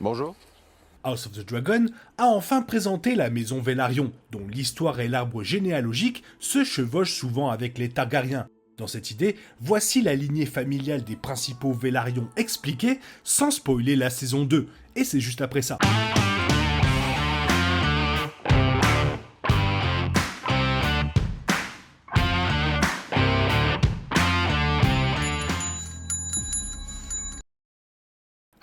Bonjour. House of the Dragon a enfin présenté la maison Velaryon, dont l'histoire et l'arbre généalogique se chevauchent souvent avec les Targaryens. Dans cette idée, voici la lignée familiale des principaux Velaryon expliquée, sans spoiler la saison 2, et c'est juste après ça.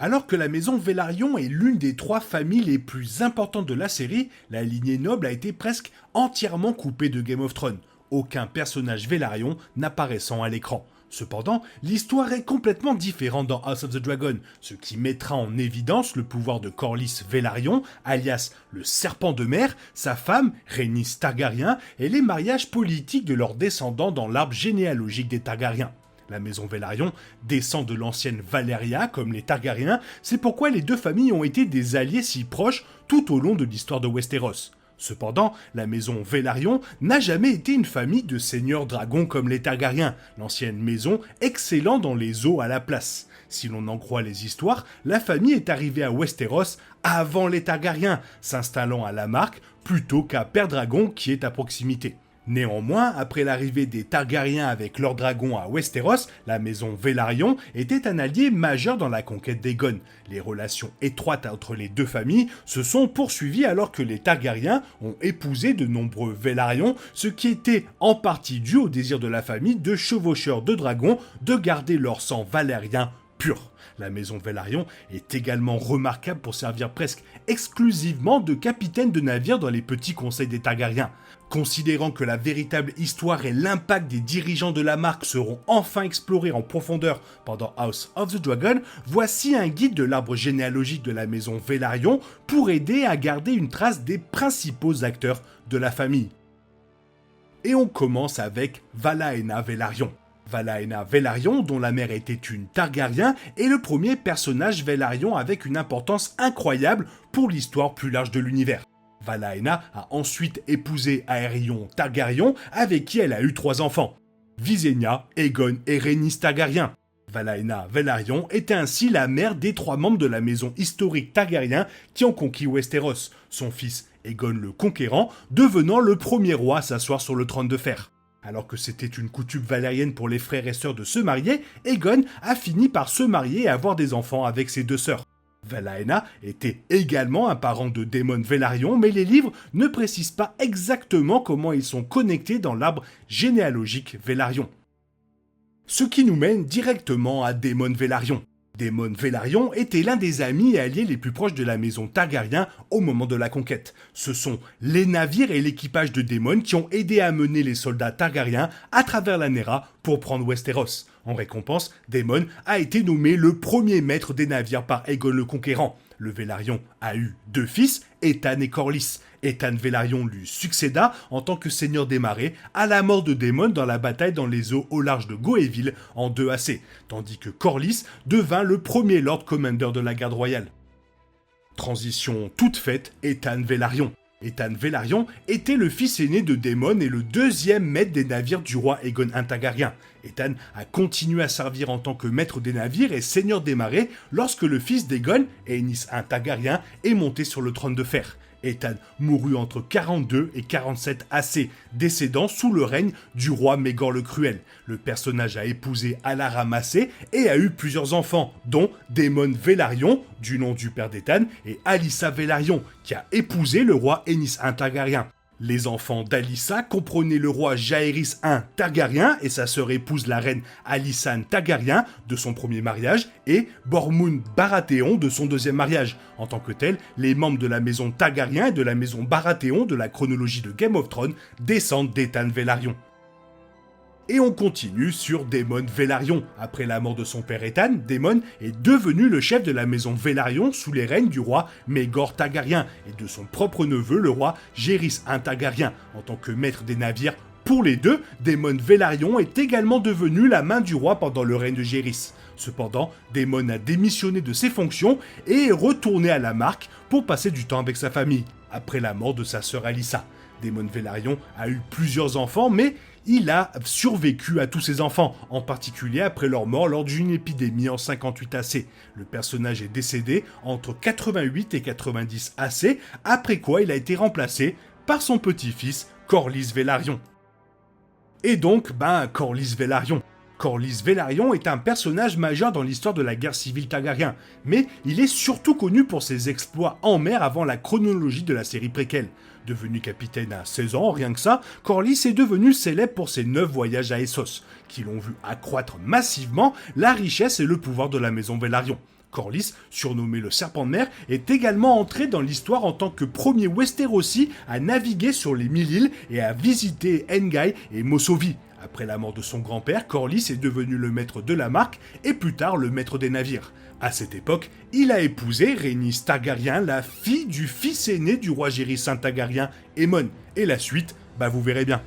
Alors que la maison Velaryon est l'une des 3 familles les plus importantes de la série, la lignée noble a été presque entièrement coupée de Game of Thrones, aucun personnage Velaryon n'apparaissant à l'écran. Cependant, l'histoire est complètement différente dans House of the Dragon, ce qui mettra en évidence le pouvoir de Corlys Velaryon, alias le Serpent de Mer, sa femme, Rhaenys Targaryen, et les mariages politiques de leurs descendants dans l'arbre généalogique des Targaryens. La maison Velaryon descend de l'ancienne Valyria comme les Targaryens, c'est pourquoi les deux familles ont été des alliés si proches tout au long de l'histoire de Westeros. Cependant, la maison Velaryon n'a jamais été une famille de seigneurs dragons comme les Targaryens, l'ancienne maison excellant dans les eaux à la place. Si l'on en croit les histoires, la famille est arrivée à Westeros avant les Targaryens, s'installant à la Marque plutôt qu'à Pendragon qui est à proximité. Néanmoins, après l'arrivée des Targaryens avec leurs dragons à Westeros, la maison Velaryon était un allié majeur dans la conquête d'Aegon. Les relations étroites entre les deux familles se sont poursuivies alors que les Targaryens ont épousé de nombreux Velaryon, ce qui était en partie dû au désir de la famille de chevaucheurs de dragons de garder leur sang valérien pur. La maison Velaryon est également remarquable pour servir presque exclusivement de capitaine de navire dans les petits conseils des Targaryens. Considérant que la véritable histoire et l'impact des dirigeants de la marque seront enfin explorés en profondeur pendant House of the Dragon, voici un guide de l'arbre généalogique de la maison Velaryon pour aider à garder une trace des principaux acteurs de la famille. Et on commence avec Valaena Velaryon. Valaena Velaryon, dont la mère était une Targaryen, est le premier personnage Velaryon avec une importance incroyable pour l'histoire plus large de l'univers. Valaena a ensuite épousé Aerion Targaryen, avec qui elle a eu 3 enfants, Visenya, Aegon et Rhaenys Targaryen. Valaena Velaryon était ainsi la mère des 3 membres de la maison historique Targaryen qui ont conquis Westeros, son fils Aegon le Conquérant devenant le premier roi à s'asseoir sur le trône de fer. Alors que c'était une coutume valérienne pour les frères et sœurs de se marier, Aegon a fini par se marier et avoir des enfants avec ses 2 sœurs. Valaena était également un parent de Daemon Velaryon, mais les livres ne précisent pas exactement comment ils sont connectés dans l'arbre généalogique Velaryon. Ce qui nous mène directement à Daemon Velaryon. Daemon Velaryon était l'un des amis et alliés les plus proches de la maison Targaryen au moment de la conquête. Ce sont les navires et l'équipage de Daemon qui ont aidé à mener les soldats Targaryens à travers la Nera pour prendre Westeros. En récompense, Daemon a été nommé le premier maître des navires par Aegon le Conquérant. Le Velaryon a eu 2 fils, Ethan et Corlys. Ethan Velaryon lui succéda en tant que seigneur des marais à la mort de Daemon dans la bataille dans les eaux au large de Goéville en 2 AC, tandis que Corlys devint le premier Lord Commander de la garde royale. Transition toute faite, Ethan Velaryon. Ethan Velaryon était le fils aîné de Daemon et le 2e maître des navires du roi Aegon I Targaryen. Ethan a continué à servir en tant que maître des navires et seigneur des marais lorsque le fils d'Aegon, Rhaenys I Targaryen, est monté sur le trône de fer. Ethan mourut entre 42 et 47 AC, décédant sous le règne du roi Maegor le Cruel. Le personnage a épousé Alara Massé et a eu plusieurs enfants, dont Daemon Velaryon, du nom du père d'Ethan, et Alyssa Velaryon, qui a épousé le roi Rhaenys I Targaryen. Les enfants d'Alyssa comprenaient le roi Jaehaerys I Targaryen et sa sœur épouse la reine Alysanne Targaryen de son premier mariage et Bormund Baratheon de son 2e mariage. En tant que tel, les membres de la maison Targaryen et de la maison Baratheon de la chronologie de Game of Thrones descendent d'Ethan Velaryon. Et on continue sur Daemon Velaryon. Après la mort de son père Ethan, Daemon est devenu le chef de la maison Velaryon sous les règnes du roi Maegor Targaryen et de son propre neveu, le roi Jaehaerys I Targaryen. En tant que maître des navires pour les deux, Daemon Velaryon est également devenu la main du roi pendant le règne de Jaehaerys. Cependant, Daemon a démissionné de ses fonctions et est retourné à la Marque pour passer du temps avec sa famille, après la mort de sa sœur Alyssa. Daemon Velaryon a eu plusieurs enfants, mais il a survécu à tous ses enfants, en particulier après leur mort lors d'une épidémie en 58 AC. Le personnage est décédé entre 88 et 90 AC, après quoi il a été remplacé par son petit-fils Corlys Velaryon. Et donc, Corlys Velaryon. Corlys Velaryon est un personnage majeur dans l'histoire de la guerre civile Targaryen, mais il est surtout connu pour ses exploits en mer avant la chronologie de la série préquelle. Devenu capitaine à 16 ans, rien que ça, Corlys est devenu célèbre pour ses 9 voyages à Essos, qui l'ont vu accroître massivement la richesse et le pouvoir de la maison Velaryon. Corlys, surnommé le Serpent de mer, est également entré dans l'histoire en tant que premier Westerosi à naviguer sur les 1000 îles et à visiter Engai et Mossovi. Après la mort de son grand-père, Corlys est devenu le maître de la marque et plus tard le maître des navires. À cette époque, il a épousé Rhaenys Targaryen, la fille du fils aîné du roi Géryssin Targaryen, Aemon. Et la suite, vous verrez bien.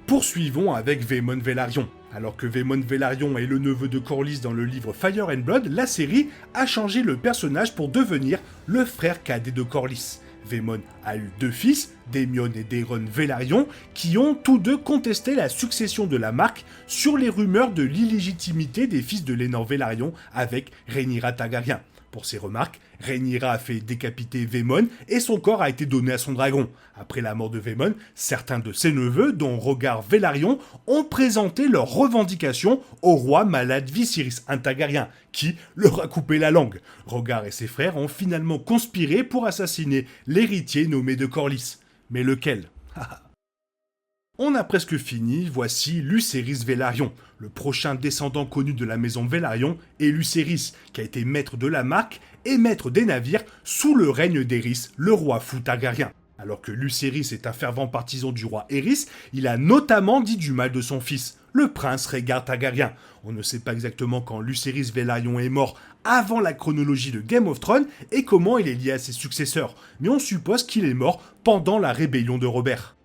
Poursuivons avec Vaemon Velaryon. Alors que Vaemon Velaryon est le neveu de Corlys dans le livre Fire and Blood, la série a changé le personnage pour devenir le frère cadet de Corlys. Vaemon a eu 2 fils, Daemon et Daeron Velaryon, qui ont tous deux contesté la succession de la marque sur les rumeurs de l'illégitimité des fils de Laenor Velaryon avec Rhaenyra Targaryen. Pour ces remarques, Rhaenyra a fait décapiter Vaemon et son corps a été donné à son dragon. Après la mort de Vaemon, certains de ses neveux, dont Rhaegar Velaryon, ont présenté leurs revendications au roi malade Viserys Targaryen, qui leur a coupé la langue. Rhaegar et ses frères ont finalement conspiré pour assassiner l'héritier nommé de Corlys. Mais lequel? On a presque fini, voici Lucerys Velaryon. Le prochain descendant connu de la maison Velaryon est Lucerys, qui a été maître de la marque et maître des navires sous le règne d'Aerys, le roi fou Targaryen. Alors que Lucerys est un fervent partisan du roi Aerys, il a notamment dit du mal de son fils, le prince Rhaegar Targaryen. On ne sait pas exactement quand Lucerys Velaryon est mort avant la chronologie de Game of Thrones et comment il est lié à ses successeurs, mais on suppose qu'il est mort pendant la rébellion de Robert.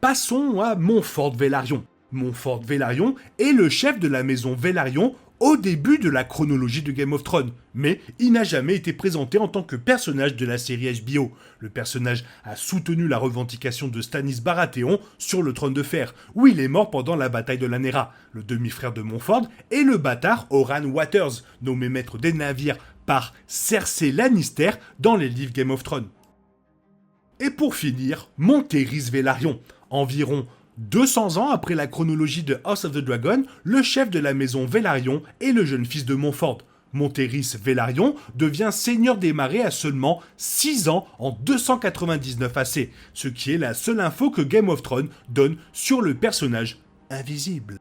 Passons à Montfort Velaryon. Montfort Velaryon est le chef de la maison Velaryon au début de la chronologie de Game of Thrones, mais il n'a jamais été présenté en tant que personnage de la série HBO. Le personnage a soutenu la revendication de Stannis Baratheon sur le trône de fer, où il est mort pendant la bataille de Lanera. Le demi-frère de Montfort est le bâtard Oran Waters, nommé maître des navires par Cersei Lannister dans les livres Game of Thrones. Et pour finir, Monterys Velaryon. Environ 200 ans après la chronologie de House of the Dragon, le chef de la maison Velaryon est le jeune fils de Montfort. Monterys Velaryon devient seigneur des marais à seulement 6 ans en 299 AC, ce qui est la seule info que Game of Thrones donne sur le personnage invisible.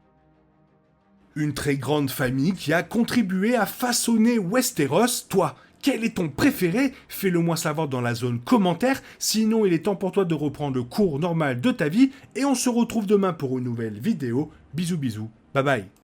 Une très grande famille qui a contribué à façonner Westeros. Toi, quel est ton préféré? Fais-le moi savoir dans la zone commentaire, sinon il est temps pour toi de reprendre le cours normal de ta vie, et on se retrouve demain pour une nouvelle vidéo. Bisous bisous, bye bye.